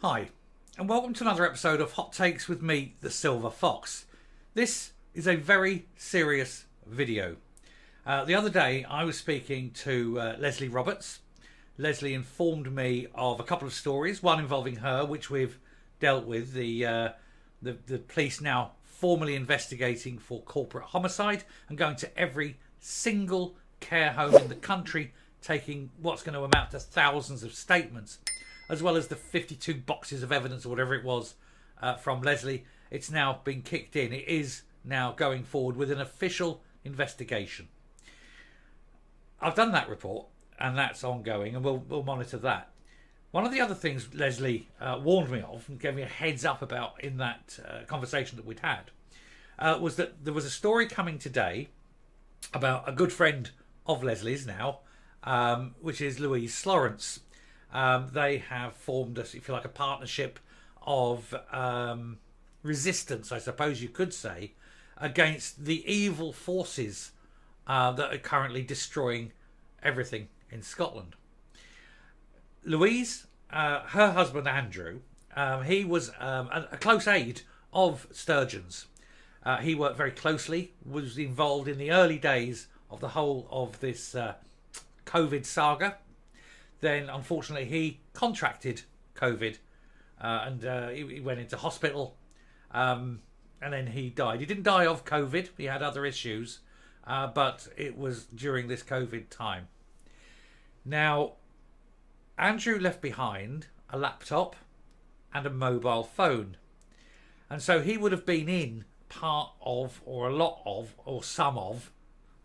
Hi, and welcome to another episode of Hot Takes with me, the Silver Fox. This is a very serious video. The other day I was speaking to Leslie Roberts. Leslie informed me of a couple of stories, one involving her, which we've dealt with, the police now formally investigating for corporate homicide and going to every single care home in the country, taking what's going to amount to thousands of statements, as well as the 52 boxes of evidence or whatever it was from Leslie. It's now been kicked in. It is now going forward with an official investigation. I've done that report and that's ongoing, and we'll monitor that. One of the other things Leslie warned me of and gave me a heads up about in that conversation that we'd had was that there was a story coming today about a good friend of Leslie's now, which is Louise Slorence. They have formed, if you like, a partnership of resistance, I suppose you could say, against the evil forces that are currently destroying everything in Scotland. Louise, her husband Andrew, he was a close aide of Sturgeon's. He worked very closely, was involved in the early days of the whole of this COVID saga. Then, unfortunately, he contracted COVID and he went into hospital, and then he died. He didn't die of COVID. He had other issues, but it was during this COVID time. Now, Andrew left behind a laptop and a mobile phone. And so he would have been in part of, or a lot of, or some of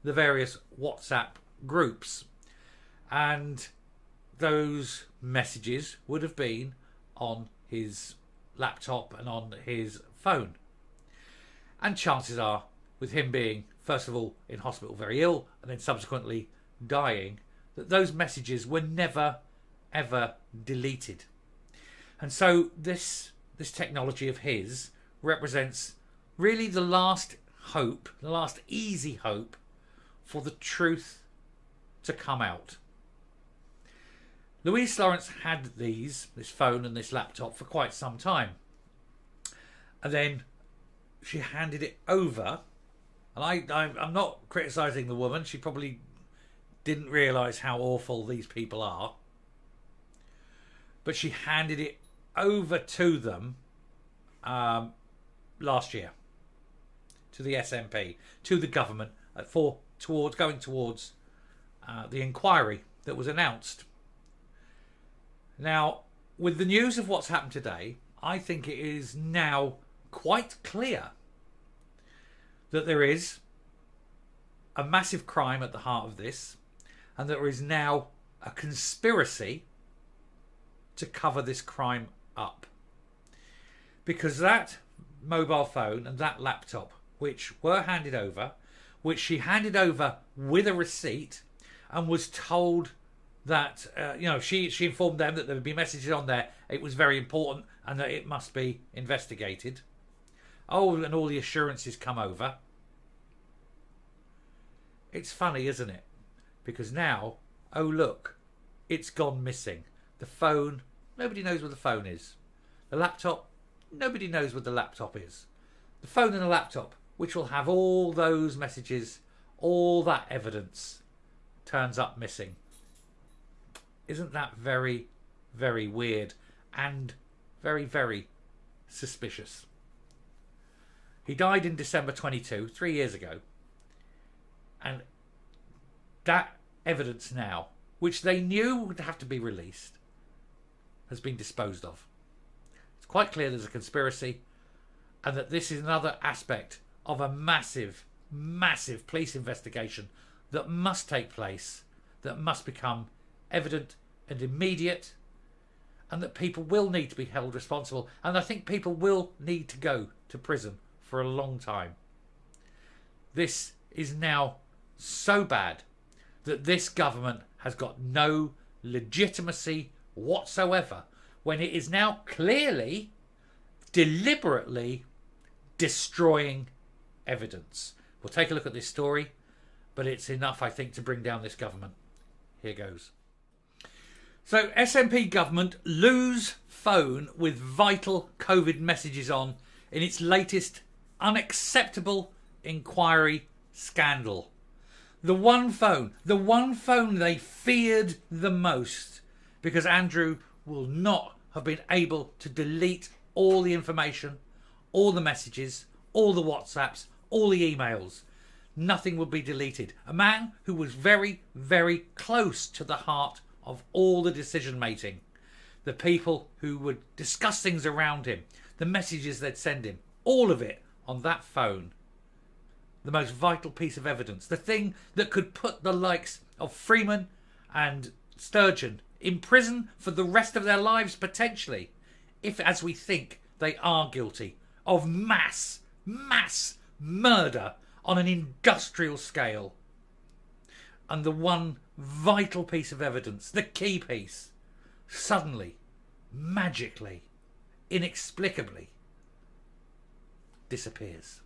the various WhatsApp groups. And those messages would have been on his laptop and on his phone. And chances are, with him being, first of all, in hospital very ill, and then subsequently dying, that those messages were never, ever deleted. And so this technology of his represents really the last hope, the last easy hope for the truth to come out. Louise Slorence had this phone and this laptop for quite some time. And then she handed it over. And I'm not criticising the woman. She probably didn't realise how awful these people are. But she handed it over to them last year. To the SNP, to the government, going towards the inquiry that was announced. Now, with the news of what's happened today, I think it is now quite clear that there is a massive crime at the heart of this, and there is now a conspiracy to cover this crime up. Because that mobile phone and that laptop, which were handed over, which she handed over with a receipt, and was told that she informed them that there would be messages on there, it was very important and that it must be investigated. Oh, and all the assurances come over. It's funny, isn't it? Because now, oh look, it's gone missing. The phone, nobody knows where the phone is. The laptop, nobody knows where the laptop is. The phone and the laptop, which will have all those messages, all that evidence, turns up missing. Isn't that very, very weird and very, very suspicious? He died in December 22, 3 years ago. And that evidence now, which they knew would have to be released, has been disposed of. It's quite clear there's a conspiracy, and that this is another aspect of a massive, massive police investigation that must take place, that must become evident and immediate, and that people will need to be held responsible. And I think people will need to go to prison for a long time. This is now so bad that this government has got no legitimacy whatsoever, when it is now clearly, deliberately destroying evidence. We'll take a look at this story, but it's enough, I think, to bring down this government. Here goes. So SNP government lose phone with vital COVID messages on in its latest unacceptable inquiry scandal. The one phone they feared the most, because Andrew will not have been able to delete all the information, all the messages, all the WhatsApps, all the emails. Nothing would be deleted. A man who was very, very close to the heart of all the decision making. The people who would discuss things around him, the messages they'd send him, all of it on that phone. The most vital piece of evidence, the thing that could put the likes of Freeman and Sturgeon in prison for the rest of their lives potentially, if, as we think, they are guilty of mass murder on an industrial scale. And the one vital piece of evidence, the key piece, suddenly, magically, inexplicably disappears.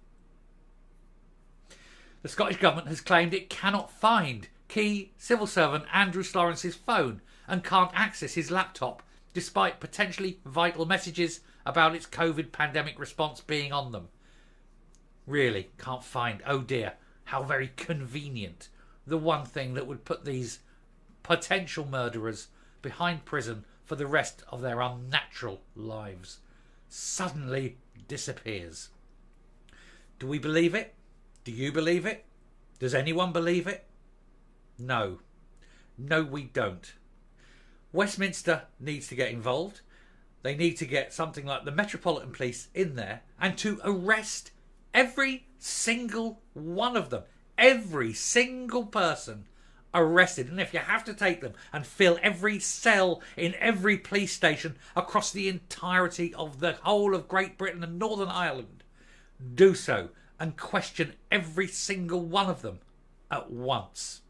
The Scottish Government has claimed it cannot find key civil servant Andrew Lawrence's phone and can't access his laptop, despite potentially vital messages about its COVID pandemic response being on them. Really, can't find. Oh dear, how very convenient. The one thing that would put these potential murderers behind prison for the rest of their unnatural lives suddenly disappears. Do we believe it? Do you believe it? Does anyone believe it? No. No, we don't. Westminster needs to get involved. They need to get something like the Metropolitan Police in there and to arrest every single one of them. Every single person arrested. And if you have to take them and fill every cell in every police station across the entirety of the whole of Great Britain and Northern Ireland, do so and question every single one of them at once.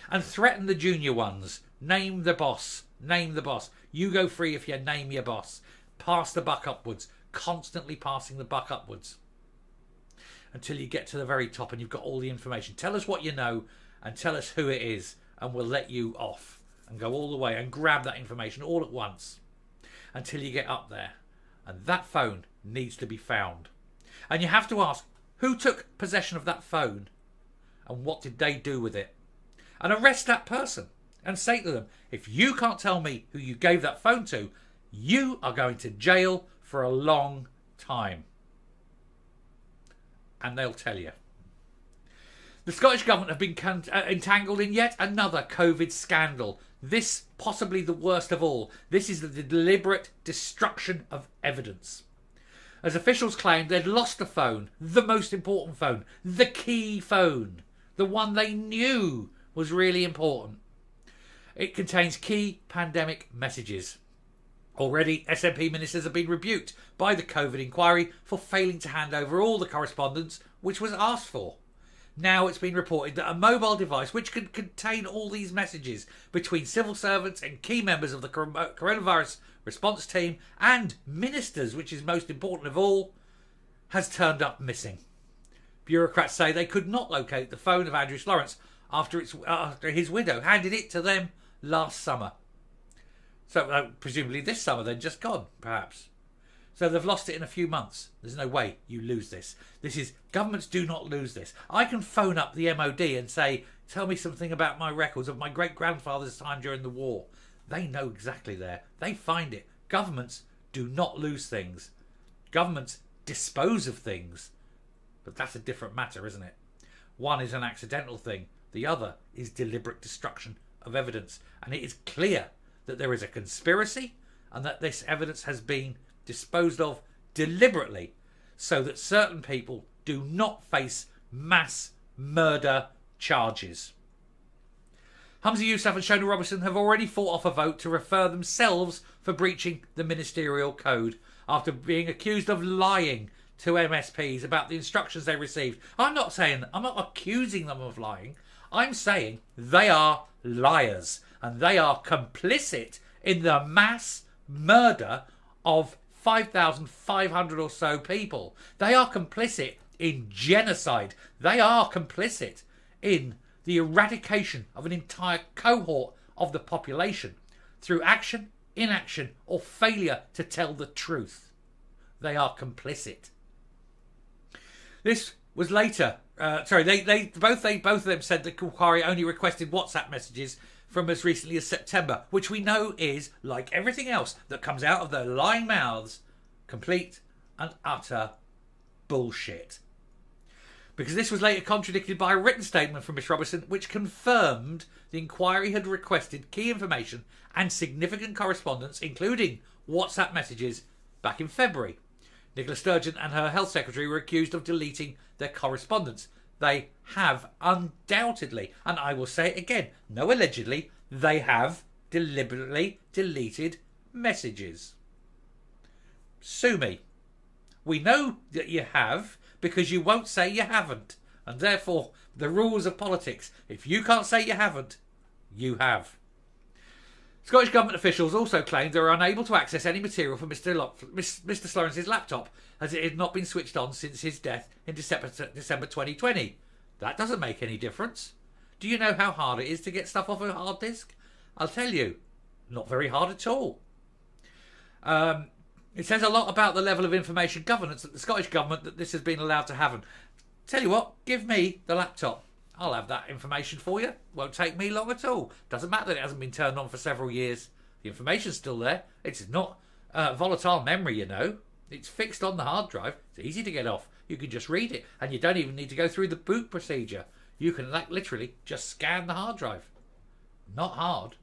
And threaten the junior ones. Name the boss. Name the boss. You go free if you name your boss. Pass the buck upwards. Constantly passing the buck upwards. Until you get to the very top and you've got all the information. Tell us what you know and tell us who it is, and we'll let you off and go all the way and grab that information all at once until you get up there. And that phone needs to be found. And you have to ask, who took possession of that phone and what did they do with it? And arrest that person and say to them, if you can't tell me who you gave that phone to, you are going to jail for a long time. And they'll tell you. The Scottish Government have been entangled in yet another COVID scandal. This possibly the worst of all. This is the deliberate destruction of evidence. As officials claimed, they'd lost the phone, the most important phone, the key phone, the one they knew was really important. It contains key pandemic messages. Already, SNP ministers have been rebuked by the COVID inquiry for failing to hand over all the correspondence which was asked for. Now it's been reported that a mobile device which could contain all these messages between civil servants and key members of the coronavirus response team and ministers, which is most important of all, has turned up missing. Bureaucrats say they could not locate the phone of Andrew Lawrence after his widow handed it to them last summer. So presumably this summer, then just gone, perhaps. So they've lost it in a few months. There's no way you lose this. Governments do not lose this. I can phone up the MOD and say, tell me something about my records of my great-grandfather's time during the war. They know exactly there. They find it. Governments do not lose things. Governments dispose of things. But that's a different matter, isn't it? One is an accidental thing. The other is deliberate destruction of evidence. And it is clear that there is a conspiracy and that this evidence has been disposed of deliberately so that certain people do not face mass murder charges. Humza Yousaf and Shona Robertson have already fought off a vote to refer themselves for breaching the ministerial code after being accused of lying to MSPs about the instructions they received. I'm not accusing them of lying. I'm saying they are liars and they are complicit in the mass murder of 5,500 or so people. They are complicit in genocide. They are complicit in the eradication of an entire cohort of the population through action, inaction, or failure to tell the truth. They are complicit. This was later. Both of them said the inquiry only requested WhatsApp messages from as recently as September, which we know is, like everything else that comes out of their lying mouths, complete and utter bullshit. Because this was later contradicted by a written statement from Miss Robertson, which confirmed the inquiry had requested key information and significant correspondence, including WhatsApp messages, back in February. Nicola Sturgeon and her health secretary were accused of deleting their correspondence. They have undoubtedly, and I will say it again, no allegedly, they have deliberately deleted messages. Sue me. We know that you have, because you won't say you haven't. And therefore, the rules of politics, if you can't say you haven't, you have. Scottish Government officials also claimed they were unable to access any material from Mr. Slorence's laptop, as it had not been switched on since his death in December 2020. That doesn't make any difference. Do you know how hard it is to get stuff off a hard disk? I'll tell you, not very hard at all. It says a lot about the level of information governance at the Scottish Government that this has been allowed to happen. Tell you what, give me the laptop. I'll have that information for you. Won't take me long at all. Doesn't matter that it hasn't been turned on for several years. The information's still there. It's not volatile memory, you know. It's fixed on the hard drive. It's easy to get off. You can just read it. And you don't even need to go through the boot procedure. You can literally just scan the hard drive. Not hard.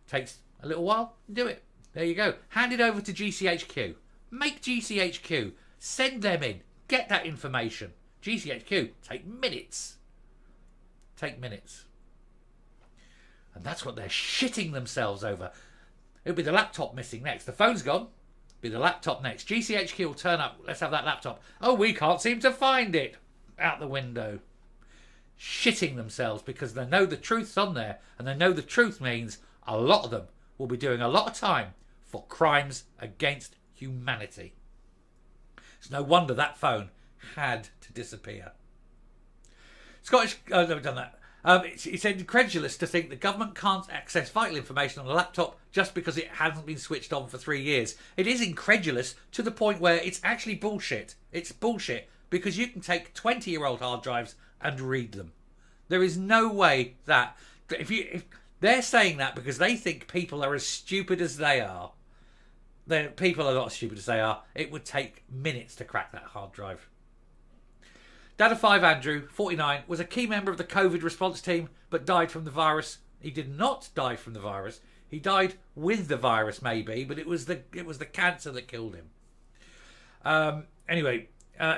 Takes a little while. Do it. There you go. Hand it over to GCHQ. Make GCHQ. Send them in. Get that information. GCHQ. Take minutes. Take minutes. And that's what they're shitting themselves over. It'll be the laptop missing next. The phone's gone. Be the laptop next. GCHQ will turn up. Let's have that laptop. Oh, we can't seem to find it. Out the window. Shitting themselves because they know the truth's on there. And they know the truth means a lot of them will be doing a lot of time for crimes against humanity. It's no wonder that phone had to disappear. Scottish... Oh, no, we've done that. It's incredulous to think the government can't access vital information on a laptop just because it hasn't been switched on for 3 years. It is incredulous to the point where it's actually bullshit. It's bullshit because you can take 20-year-old hard drives and read them. There is no way that... If they're saying that because they think people are as stupid as they are. People are not as stupid as they are. It would take minutes to crack that hard drive. Dad of 5 Andrew, 49, was a key member of the COVID response team, but died from the virus. He did not die from the virus. He died with the virus, maybe, but it was the cancer that killed him. Anyway,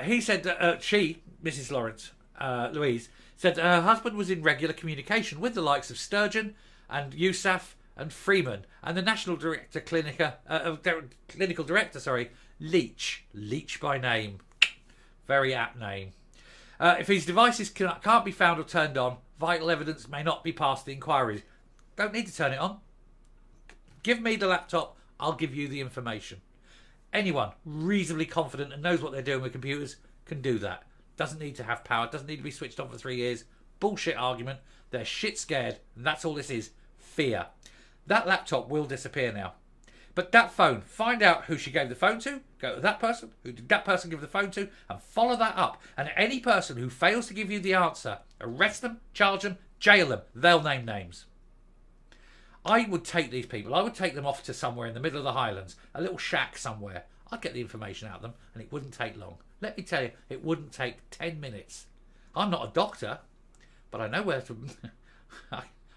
he said that she, Mrs. Lawrence, Louise, said that her husband was in regular communication with the likes of Sturgeon and Yousaf and Freeman and the National Director Clinical Director, Leach by name, very apt name. If his devices can't be found or turned on, vital evidence may not be passed the inquiries. Don't need to turn it on. Give me the laptop, I'll give you the information. Anyone reasonably confident and knows what they're doing with computers can do that. Doesn't need to have power, doesn't need to be switched on for 3 years. Bullshit argument. They're shit scared, and that's all this is. Fear. That laptop will disappear now. But that phone, find out who she gave the phone to, go to that person, who did that person give the phone to, and follow that up. And any person who fails to give you the answer, arrest them, charge them, jail them. They'll name names. I would take these people, I would take them off to somewhere in the middle of the Highlands, a little shack somewhere. I'd get the information out of them, and it wouldn't take long. Let me tell you, it wouldn't take 10 minutes. I'm not a doctor, but I know where to...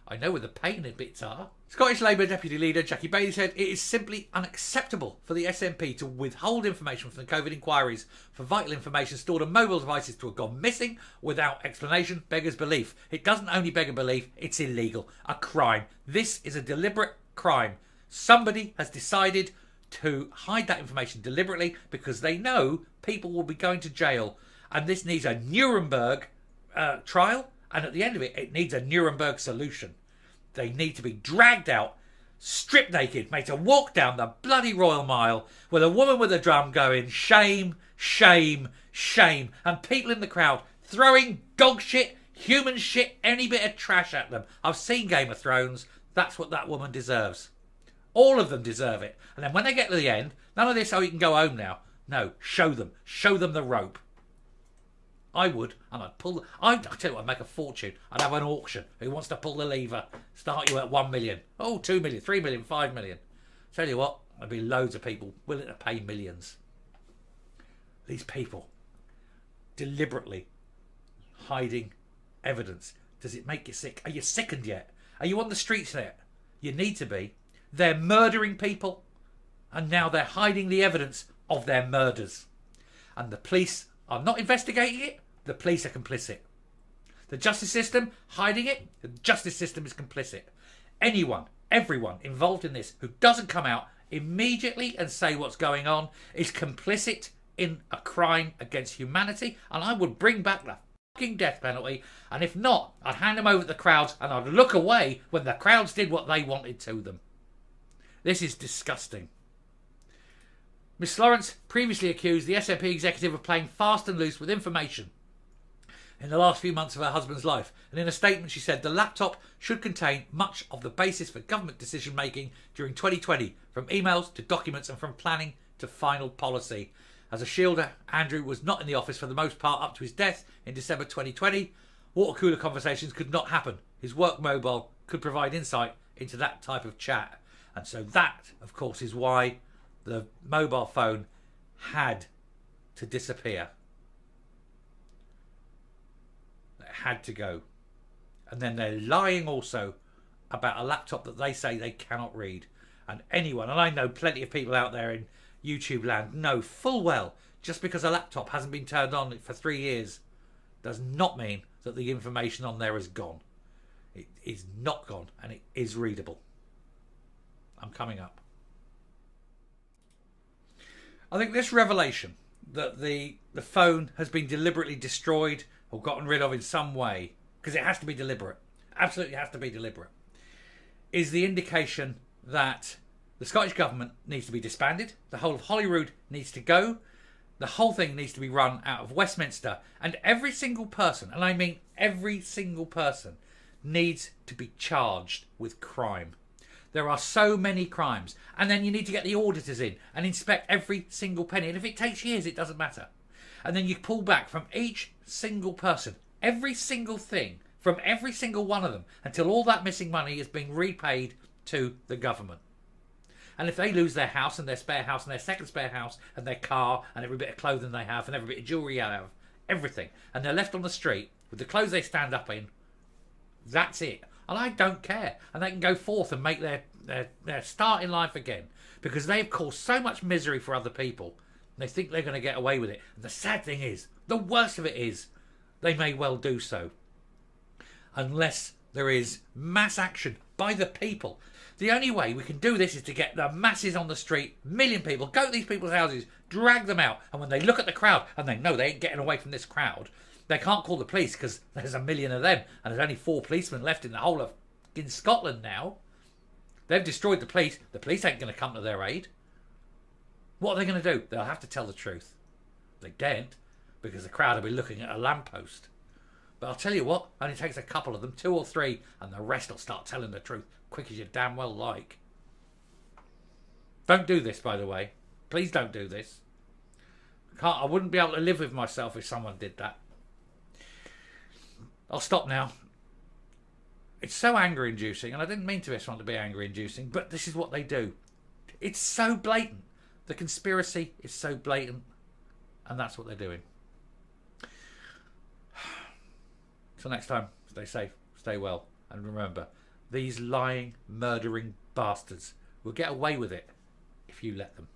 I know where the pain bits are. Scottish Labour Deputy Leader Jackie Bailey said it is simply unacceptable for the SNP to withhold information from the COVID inquiries for vital information stored on mobile devices to have gone missing without explanation. Beggars belief. It doesn't only beg a belief, it's illegal. A crime. This is a deliberate crime. Somebody has decided to hide that information deliberately because they know people will be going to jail. And this needs a Nuremberg trial. And at the end of it, it needs a Nuremberg solution. They need to be dragged out, stripped naked, made to walk down the bloody Royal Mile with a woman with a drum going, shame, shame, shame. And people in the crowd throwing dog shit, human shit, any bit of trash at them. I've seen Game of Thrones. That's what that woman deserves. All of them deserve it. And then when they get to the end, none of this, oh, you can go home now. No, show them. Show them the rope. I would, and I'd pull. I'd tell you what, I'd make a fortune. I'd have an auction. Who wants to pull the lever? Start you at 1 million. Oh, 2 million, 3 million, 5 million. Tell you what, there'd be loads of people willing to pay millions. These people deliberately hiding evidence. Does it make you sick? Are you sickened yet? Are you on the streets yet? You need to be. They're murdering people, and now they're hiding the evidence of their murders. And the police are not investigating it. The police are complicit. The justice system hiding it. The justice system is complicit. Anyone, everyone involved in this who doesn't come out immediately and say what's going on is complicit in a crime against humanity. And I would bring back the fucking death penalty. And if not, I'd hand them over to the crowds and I'd look away when the crowds did what they wanted to them. This is disgusting. Miss Lawrence previously accused the SNP executive of playing fast and loose with information in the last few months of her husband's life. And in a statement she said the laptop should contain much of the basis for government decision making during 2020, from emails to documents and from planning to final policy. As a shielder, Andrew was not in the office for the most part up to his death in December 2020. Water cooler conversations could not happen. His work mobile could provide insight into that type of chat. And so that, of course, is why the mobile phone had to disappear. It had to go. And then they're lying also about a laptop that they say they cannot read. And anyone, and I know plenty of people out there in YouTube land, know full well just because a laptop hasn't been turned on for 3 years does not mean that the information on there is gone. It is not gone, and it is readable. I'm coming up. I think this revelation that the phone has been deliberately destroyed or gotten rid of in some way, because it has to be deliberate, absolutely has to be deliberate, is the indication that the Scottish Government needs to be disbanded, the whole of Holyrood needs to go, the whole thing needs to be run out of Westminster, and every single person, and I mean every single person, needs to be charged with crime. There are so many crimes. And then you need to get the auditors in and inspect every single penny. And if it takes years, it doesn't matter. And then you pull back from each single person, every single thing, from every single one of them, until all that missing money is being repaid to the government. And if they lose their house and their spare house and their second spare house and their car and every bit of clothing they have and every bit of jewellery they have, everything, and they're left on the street with the clothes they stand up in, that's it. And I don't care. And they can go forth and make their start in life again. Because they've caused so much misery for other people. They think they're going to get away with it. And the sad thing is, the worst of it is, they may well do so. Unless there is mass action by the people. The only way we can do this is to get the masses on the street, million people, go to these people's houses, drag them out. And when they look at the crowd and they know they ain't getting away from this crowd, they can't call the police because there's a million of them and there's only 4 policemen left in the whole of in Scotland now. They've destroyed the police. The police ain't going to come to their aid. What are they going to do? They'll have to tell the truth. They daren't, because the crowd will be looking at a lamppost. But I'll tell you what, only takes a couple of them, 2 or 3, and the rest will start telling the truth, quick as you damn well like. Don't do this, by the way. Please don't do this. I wouldn't be able to live with myself if someone did that. I'll stop now. It's so anger-inducing, and I didn't mean to this one to be anger-inducing, but this is what they do. It's so blatant. The conspiracy is so blatant, and that's what they're doing. Till next time, stay safe, stay well, and remember, these lying, murdering bastards will get away with it if you let them.